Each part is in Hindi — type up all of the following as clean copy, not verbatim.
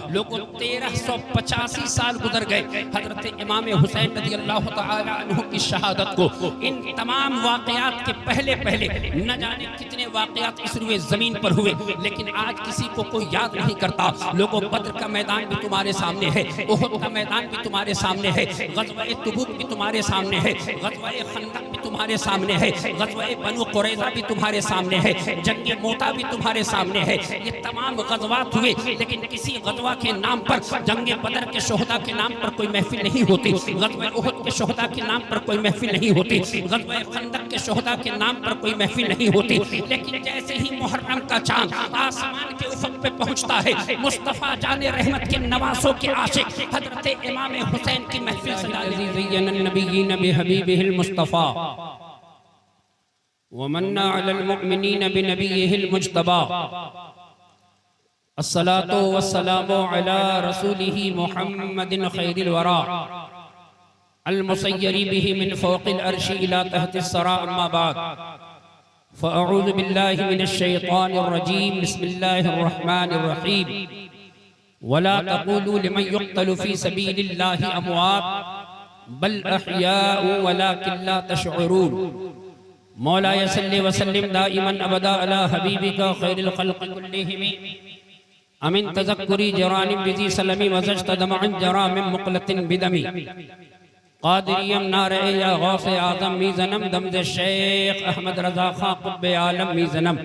लोगों 1385 साल गुजर गए हजरत इमाम हुसैन रज़ी अल्लाह तआला अन्हु की शहादत को। इन तमाम वाक़यात के पहले पहले न जाने कितने वाक़यात इस रुए ज़मीन पर हुए, लेकिन आज किसी को कोई याद नहीं करता। लोगों बद्र का मैदान भी तुम्हारे सामने है, उहुद का मैदान भी तुम्हारे सामने है, ग़ज़वा-ए तबूक भी तुम्हारे सामने है, ग़ज़वा-ए खंदक भी तुम्हारे सामने है, ग़ज़वा-ए बनु क़ुरैज़ा भी तुम्हारे सामने है, जंग मोता भी तुम्हारे सामने है। ये तमाम ग़ज़वात हुए, लेकिन किसी ग़ज़वा के नाम पर, जंग बदर के शोहदा के नाम पर कोई महफिल नहीं होती, ग़ज़वा उहुद के शोहदा के नाम पर कोई महफिल नहीं होती, ग़ज़वा खंदक के शोहदा के नाम पर कोई महफिल नहीं होती। लेकिन जैसे ही मुहर्रम का चांद आसमान के उफ़क़ पे पहुंचता है, मुस्तफ़ा जाने रहमत के नवासों के आशिक हज़रत इमाम हुसैन की महफिल मुस्तफ़ा वमन्ना अलल मुअमिनीन बिनबिय्यिहिल मुज्तबा अस्सलातु वस्सलामु अला रसूलिही मुहम्मदिन खैरिल वरा अल मुसय्यरी बिही मिन फ़ौक़िल अर्शि इला तहतिस सरा अम्मा बाद फ़अऊज़ु बिल्लाहि मिनश शैतानिर रजीम बिस्मिल्लाहिर रहमानिर रहीम वला तक़ूलू लिमन युक़्तलु फ़ी सबीलिल्लाहि अमवात बल अहयाउ वलाकिन ला तशऊरून। मौला सल्लि व सल्लिम दाइमन अबदा अला हबीबिका खैरिल खल्क़ि कुल्लिहिम अमिन तज़क्कुरी जरानिम बिज़ी सलमी वज़ज्तदम अन जरा मिन मुक़लतिन बिदमी क़ादिरियम नारे या गौसे आज़म मीज़नम दमज़े शेख अहमद रज़ा खां क़ुत्बे आलम मीज़नम।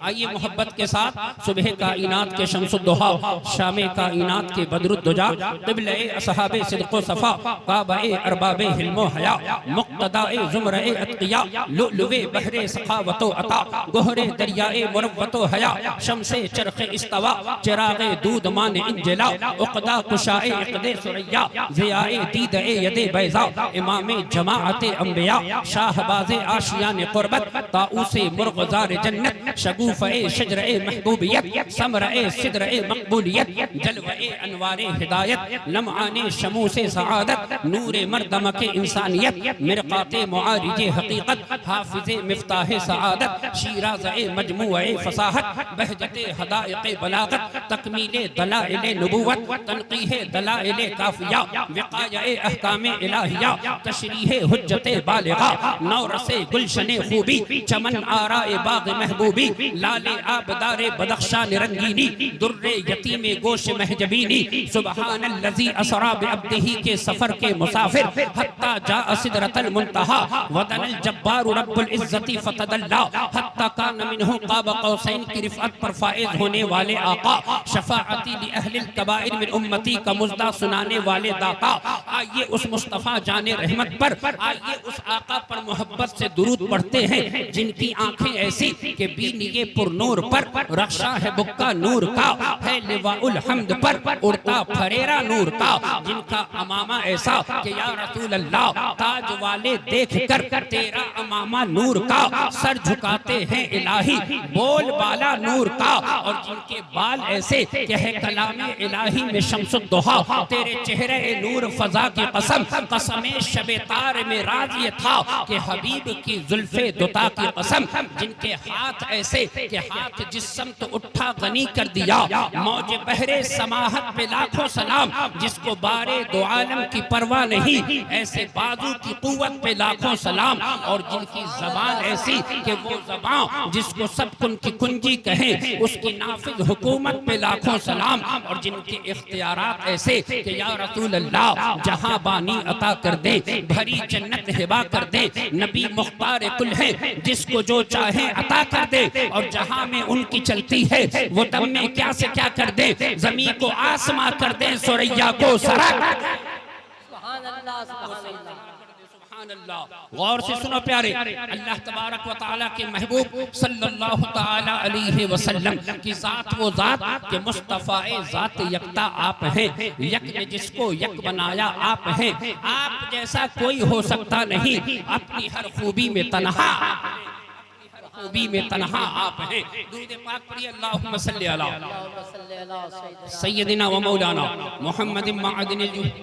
आइए मोहब्बत के साथ सुबह काइनात के शम्सुद्दुहा, शामे काइनात के बदरुद्दुजा, क़िबले असहाबे सिद्क़ो सफ़ा, काबे अरबाबे हिल्मो हया, मुक़्तदाए ज़ुमरे अत्क़िया, लुलुवे बहरे सखावतो अता, गोहरे दरियाए मुरव्वतो हया, शम्से चरख़े इस्तवा, चिराग़े दूध माने इंजला, उक़दा कुशाए इक़दे सुरैया, ज़ियाए दीदे यदे बैज़ा, इमामे जमाअते अंबिया, शाहबाज़े आशियाने क़ुर्बत, ताऊसे मुर्ग़ज़ार जन्नत, शगू फ़े शजरे महबूबियत, समरे सिदरे मकबूलियत, जलवे अनवारे हिदायत, लम्आने शमूसे सआदत, नूरे मर्दम के इंसानियत, मिरक़ाते मुआरिजे हक़ीक़त, हाफ़िज़े मिफ़्ताहे सआदत, शीराज़े मजमूए फ़साहत, बहजते हदाइक़े बलागत, तकमीले दलाइले नबूवत, तनक़ीहे दलाइले काफ़िया, विक़ाये अहकामे इलाहिया, तशरीहे हुज्जते बालिग़ा, नौरसे गुलशने खूबी, चमन आराए बाग़ महबूबी, लाले आबदारे बदख्शा निरंगीनी, दुर्रे यतीमे गोश महजबीनी, सुबहानल्लज़ी असरा बिअब्दिही के सफर के मुसाफिर, हत्ता जा सिदरतल मुंतहा, वदनल जब्बारु रब्बुल इज़्ज़ति फ़तदल्ला, हत्ता कान मिन्हु क़ाब क़ौसैन की रिफ़अत पर फ़ाइज़ होने वाले आका, शफ़ाअती लि अहलिल कबाइर मिन उम्मती का मुज़्दा सुनाने वाले दाता। आइए उस मुस्तफ़ा जाने रहमत पर, आइए उस आका पर मोहब्बत से दुरूद पढ़ते हैं जिनकी आंखें ऐसी के बीनी ये पुरनूर पर रक्षा है बुक्का नूर का, है लिवाउल हम्द पर उड़ता फरेरा नूर का, जिनका अमामा ऐसा कि या रसूल अल्लाह ताज वाले देख कर तेरा अमामा नूर का, सर झुकाते हैं इलाही बोल बाला नूर का, और जिनके बाल ऐसे कि है कलामे इलाही में शम्सुद्दुहा, तेरे चेहरे नूर फजा की कसम, कसमे शबे तार में राज ये था कि हबीब की जुल्फे दुता की कसम, जिनके हाथ ऐसे कि हाथ जिस समत उठा गनी कर दिया, मौज बहरे समाहत पे लाखों सलाम, जिसको बारे दो आलम की परवाह नहीं, ऐसे बाजू की कुव्वत पे लाखों सलाम, और जिनकी ज़बान ऐसी कि वो ज़बान जिसको सब कुन की कुंजी कहें, उसकी नाफिज हुकूमत पे लाखों सलाम, और जिनके इख्तियारात ऐसे कि या रसूल अल्लाह जहां बानी अता कर दे, भरी जन्नत हिबा कर दे, नबी मुख्तार कुल है जिसको जो चाहे अता कर दे, और जहां में उनकी चलती है वो दम में क्या से क्या कर दे, जमीन को आसमां कर दे, सुरैया को सरा कर दे। गौर से सुनो प्यारे, अल्लाह तबारक व तआला के महबूब सल्लल्लाहु तआला अलैहि वसल्लम की जात वो जात के मुस्तफ़ाए जात यकता आप हैं, यक ने जिसको यक बनाया आप हैं, आप जैसा कोई हो सकता नहीं, अपनी हर खूबी में तन्हा, खूबी में तन्हा आप हैं। दुरूद पाक पढ़िए, अल्लाहुम्मा सल्लि अला सय्यदिना व मौलाना मुहम्मदिन मअदिनिल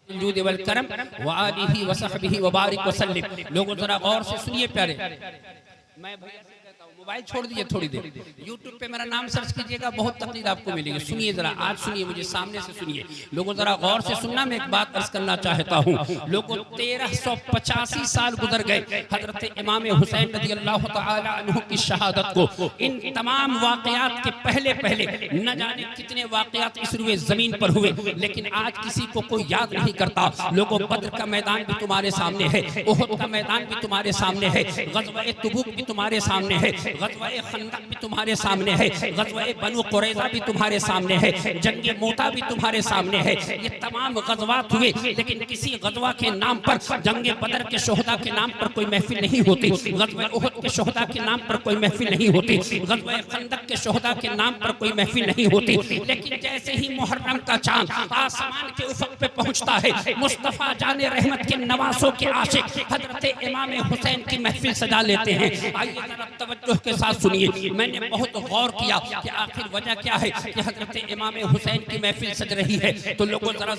जूद वल करम व आलिहि व सहबिहि व बारिक व सल्लिम। लोगों जरा गौर से सुनिए प्यारे, मैं भैया से कहता हूँ मोबाइल छोड़ दीजिए थोड़ी देर, यूट्यूब पे मेरा नाम सर्च कीजिएगा, बहुत तकलीफ आपको मिलेगी। सुनिए जरा, आज सुनिए, मुझे सामने से सुनिए लोगों, जरा गौर से सुनना। मैं एक बात अर्ज करना चाहता हूँ लोगों, 1385 साल गुजर गए हजरत इमाम हुसैन रज़ी अल्लाह तआला अन्हु की शहादत को। इन तमाम वाक़यात के पहले पहले न जाने कितने वाक़यात इस रुए जमीन पर हुए, लेकिन आज किसी को कोई याद नहीं करता। लोगों, बद्र का मैदान भी तुम्हारे सामने है, उहुद का मैदान भी तुम्हारे सामने है, ग़ज़वा तबूक भी तुम्हारे सामने है, ग़ज़वा खंदक भी तुम्हारे सामने है, ग़ज़वा बनु कुरैज़ा भी तुम्हारे सामने है, जंग मोता भी तुम्हारे सामने है। ये तमाम ग़ज़वात हुए, लेकिन किसी ग़ज़वा के नाम पर, जंग बदर के शोहदा के नाम पर कोई महफिल नहीं होती, ग़ज़वा उहुद के शोहदा के नाम पर कोई महफिल नहीं होती, ग़ज़वा खंदक के शोहदा के नाम पर कोई महफिल नहीं होती। लेकिन जैसे ही मुहर्रम का चांद आसमान के उफ़क़ पे पहुंचता है, मुस्तफ़ा जाने रहमत के नवासों के आशिक हजरत इमाम हुसैन की महफिल सजा लेते हैं। आइए जरा तवज्जो के साथ सुनिए। मैंने बहुत गौर किया कि आखिर वजह क्या है कि हजरत इमाम हुसैन की महफिल सज रही है। तो लोगों, जरा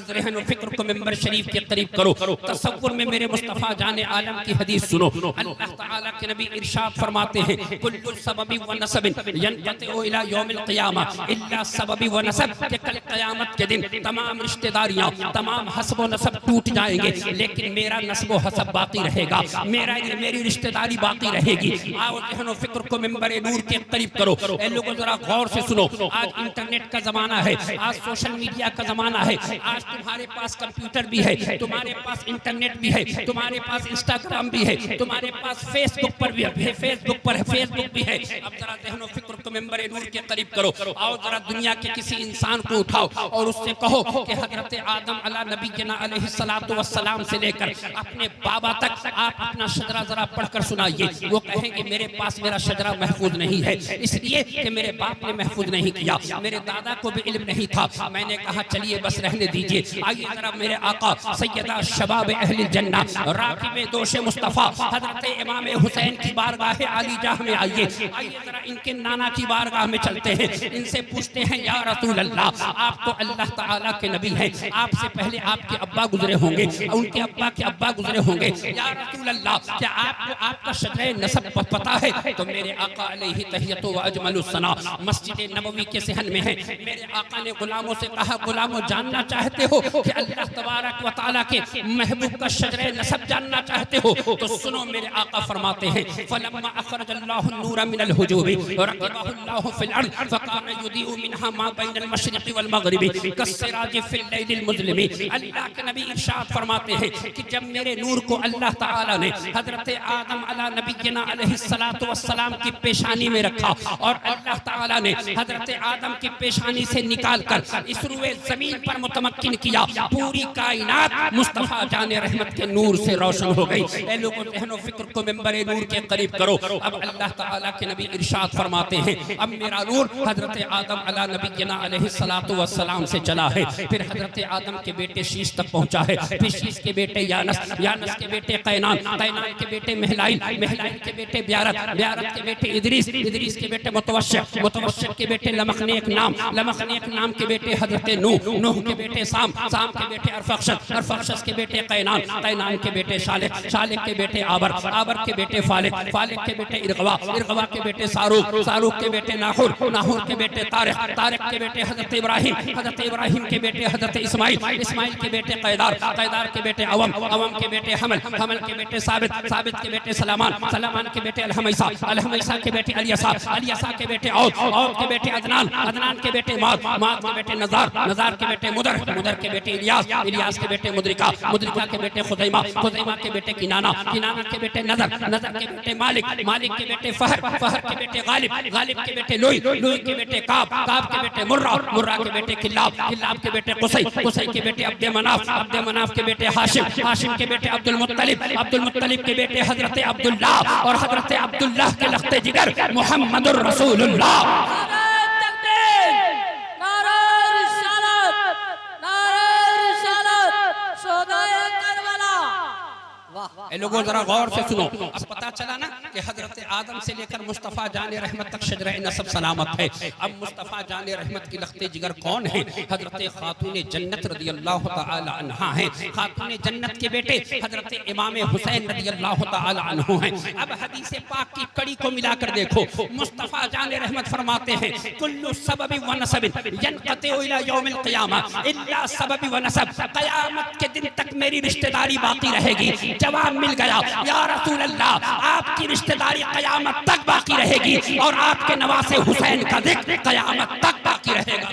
ज़हन व फिक्र को मिंबर शरीफ के करीब करो। तसव्वुर में मेरे मुस्तफ़ा जाने आलम की हदीस सुनो। अल्लाह ताला के नबी इरशाद फरमाते हैं, कुल्लु सबबि व नसबिन यनक़तिउ इला यौमिल क़ियामा इल्ला सबबि व नसब, कि कल क़यामत के दिन तमाम रिश्तेदारियां, तमाम हस्ब व नसब टूट जाएंगे, लेकिन मेरा नस्ब व हसब बाकी रहेगा, मेरी रिश्तेदारी बाकी रहेगी। आओ ज़हन व फिक्र को मिंबर नूर के करीब करो। ए लोगों, जरा गौर से सुनो। आज इंटरनेट का जमाना है, आज सोशल मीडिया का जमाना है, आज तुम्हारे पास कंप्यूटर भी है, तुम्हारे पास इंटरनेट भी है, तुम्हारे पास इंस्टाग्राम भी है, तुम्हारे पास फेसबुक पर भी है, फेसबुक भी है। अब जरा ज़हन व फिक्र को मिंबर नूर के करीब करो। आओ जरा दुनिया के किसी इंसान को उठाओ और उससे कहो कि हजरत आदम अला नबीना अलैहिस्सलातु वस्सलाम से लेकर अपने बाबा तक आप अपना शजरा जरा पढ़कर सुनाइए। वो कहेंगे मेरे पास मेरा शजरा महफूज नहीं है, इसलिए कि मेरे बाप ने महफूज नहीं किया, मेरे दादा को भी इल्म नहीं था। मैंने कहा चलिए बस रहने दीजिए। आइए जरा मेरे आका सैयदा शबाब अहलिल जन्ना राकिब दोश मुस्तफ़ा हजरत इमाम हुसैन की बारगाह आली जाह में आइए। आइए जरा इनके नाना की बारगाह में चलते हैं, इनसे पूछते हैं या रसूल अल्लाह, आप तो अल्लाह ताला के नबी हैं, आपसे पहले आपके अब्बा गुजरे होंगे, उनके अब्बा के अब्बा गुजरे होंगे, या रसूल अल्लाह क्या आपको आपका शजरे नसब पता है? तो मेरे आका अलैहि तहियतु व अजमलुस सना मस्जिद नबवी के सहन में है। मेरे आका ने गुलामों से कहा, गुलामों जानना चाहते हो कि अल्लाह तबारक व तआला के महबूब का शजरे नसब जानना चाहते हो? तो सुनो, मेरे आका फरमाते हैं, फलम्मा अखरजल्लाहु नूरा मिनल हुजूबि रक़बहुल्लाहु फिल अर्द फकाना युदीउ मिनहा मा बैनल मशरिक़ि वल मग़रिबि कस्सिराजि फिल लैलिल मुज़लिमि। अल्लाह के नबी इरशाद फरमाते हैं कि जब मेरे नूर को अल्लाह ताला ने हजरत आदम अला नबीना अलैहिस्सलातु वस्सलाम की पेशानी में रखा और अल्लाह ताला ने हजरत आदम की पेशानी से निकाल कर इस रुए जमीन पर मुतमक्किन किया, पूरी कायनात मुस्तफ़ा जाने रहमत के नूर से रोशन हो गई। ए लोगों, ज़हन फिक्र को मिंबर नूर के करीब करो। अब अल्लाह ताला के नबी इरशाद फरमाते हैं, अब मेरा नूर हजरत आदम अला नबीना अलैहिस्सलातु वस्सलाम से चला है, फिर हजरत आदम के बेटे शीश तक पहुंचा है, फिर शीश के बेटे यानस, यानस के बेटे कैनान, कैनान के बेटे महलाइल, महलाइल के बेटे ब्यारत, ब्यारत के बेटे इदरीस, इदरीस के बेटे मुतवश्शिर, मुतवश्शिर के बेटे लमखनेक नाम, लमखनेक नाम के बेटे हजरत नूह, नूह के बेटे साम, साम के बेटे अरफक्षस, अरफक्षस के बेटे कैनान, कैनान के बेटे शालिक, शालिक के बेटे आबर, आबर के बेटे फालिक, फालिक के बेटे इरगवा, इरगवा के बेटे सारूक, सारूक के बेटे नाहुर, नाहुर के बेटे तारिक, तारिक के बेटे हजरत इब्राहिम, हजरत इब्राहिम के बेटे हजरत इस्माइल, इस्माइल के बेटे कैदार, कैदार के बेटे अवम, अवम के बेटे हमल, हमल के बेटे साबित, साबित के बेटे सलामान, सलामान के बेटे अलहमैसा, अलहमैसा के बेटे अलियसा, अलियसा के बेटे औद, औद के बेटे अदनान, अदनान के बेटे माद, माद के बेटे नजार, नजार के बेटे मुदर, मुदर के बेटे इलियास, इलियास के बेटे मुद्रिका, मुद्रिका के बेटे खुदैमा, खुदैमा के बेटे किनाना, किनाना के बेटे नजर, नजर के बेटे मालिक, मालिक के बेटे फहर, फहर के बेटे गालिब, गालिब के बेटे लुई, लुई के बेटे काब, काब के बेटे मुर्रा, मुर्रा के बेटे किल्लाब, किल्लाब के बेटे कुसै, कुसै के बेटे अब्दे मनाफ, अब्दे मनाफ के बेटे हाशिम, हाशिम के बेटे अब्दुल मुत्तलिब, अब्दुल मुत्तलिब के बेटे हजरत अब्दुल्लाह और हजरत अब्दुल्लाह के लख्ते जिगर मुहम्मदुर रसूलुल्लाह। ए लोगों जरा गौर से सुनो। अब पता चला ना कि हजरत आदम से लेकर मुस्तफ़ा जाने रहमत तक शजरा नसब सलामत है। अब मुस्तफ़ा जाने रहमत की लख्ते जिगर कौन है? हजरत खातून जन्नत रज़ी अल्लाह तआला अन्हा है। खातून जन्नत के बेटे हजरत इमाम हुसैन रज़ी अल्लाह तआला अन्हु हैं। अब हदीस पाक की कड़ी को मिलाकर देखो, मुस्तफ़ा जाने रहमत फरमाते हैं कुल्लु सबबि व नसबिन यनक़तिउ इला यौमिल क़ियामा इल्ला सबबि व नसब। क़यामत के दिन तक मेरी रिश्तेदारी बाकी रहेगी। जवाब मिल गया, या रसूल अल्लाह, आपकी रिश्तेदारी क़यामत तक बाकी रहेगी और आपके नवासे हुसैन का जिक्र क़यामत तक बाकी रहेगा।